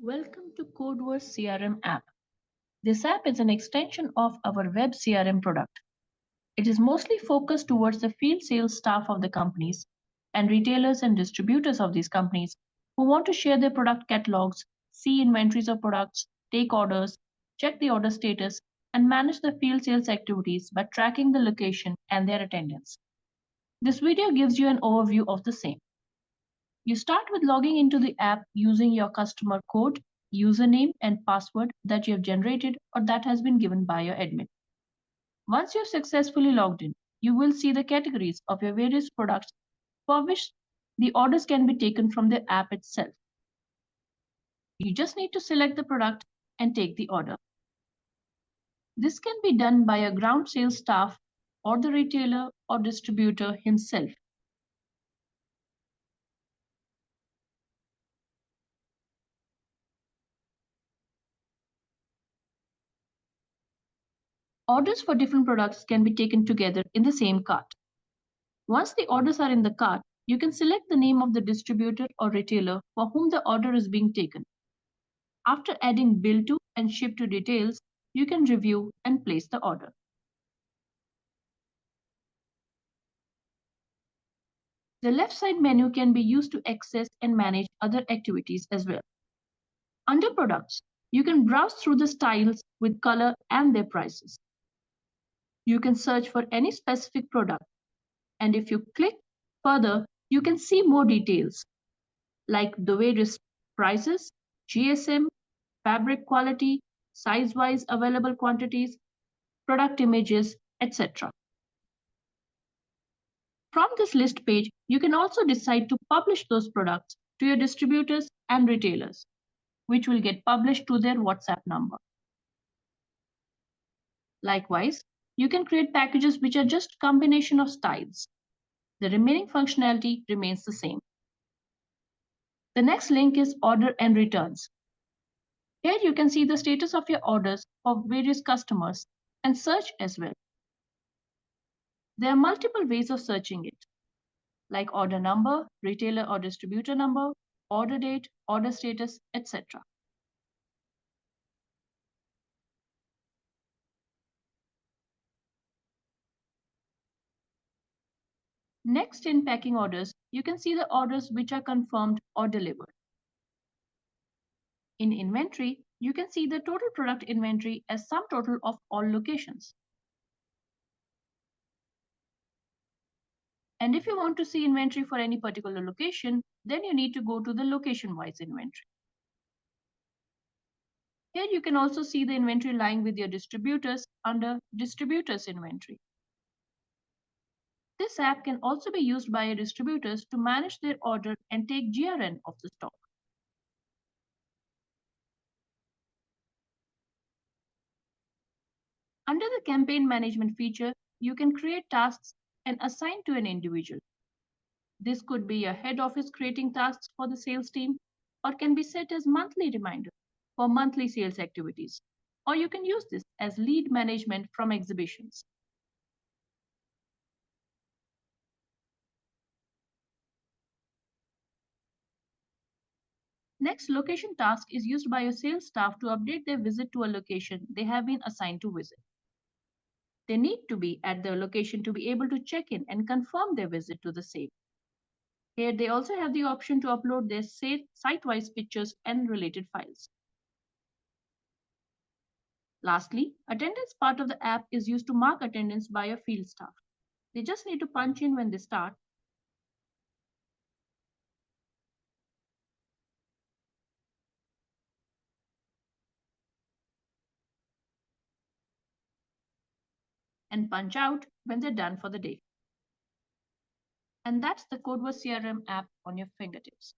Welcome to Codeverse CRM app. This app is an extension of our web CRM product. It is mostly focused towards the field sales staff of the companies and retailers and distributors of these companies who want to share their product catalogs, see inventories of products, take orders, check the order status, and manage the field sales activities by tracking the location and their attendance. This video gives you an overview of the same. You start with logging into the app using your customer code, username, and password that you have generated or that has been given by your admin. Once you've successfully logged in, you will see the categories of your various products for which the orders can be taken from the app itself. You just need to select the product and take the order. This can be done by a ground sales staff or the retailer or distributor himself. Orders for different products can be taken together in the same cart. Once the orders are in the cart, you can select the name of the distributor or retailer for whom the order is being taken. After adding bill to and ship to details, you can review and place the order. The left side menu can be used to access and manage other activities as well. Under products, you can browse through the styles with color and their prices. You can search for any specific product, and if you click further, you can see more details like the various prices, GSM, fabric quality, size-wise available quantities, product images, etc. From this list page, you can also decide to publish those products to your distributors and retailers, which will get published to their WhatsApp number. Likewise, you can create packages which are just a combination of styles. The remaining functionality remains the same. The next link is Order and Returns. Here you can see the status of your orders for various customers and search as well. There are multiple ways of searching it, like order number, retailer or distributor number, order date, order status, etc. Next, in packing orders, you can see the orders which are confirmed or delivered. In inventory, you can see the total product inventory as sum total of all locations. And if you want to see inventory for any particular location, then you need to go to the location-wise inventory. Here you can also see the inventory lying with your distributors under Distributors Inventory. This app can also be used by your distributors to manage their order and take GRN of the stock. Under the campaign management feature, you can create tasks and assign to an individual. This could be a head office creating tasks for the sales team, or can be set as monthly reminder for monthly sales activities. Or you can use this as lead management from exhibitions. Next, location task is used by your sales staff to update their visit to a location they have been assigned to visit. They need to be at the location to be able to check in and confirm their visit to the same. Here they also have the option to upload their site-wise pictures and related files. Lastly, attendance part of the app is used to mark attendance by your field staff. They just need to punch in when they start and punch out when they're done for the day. And that's the Codeverse CRM app on your fingertips.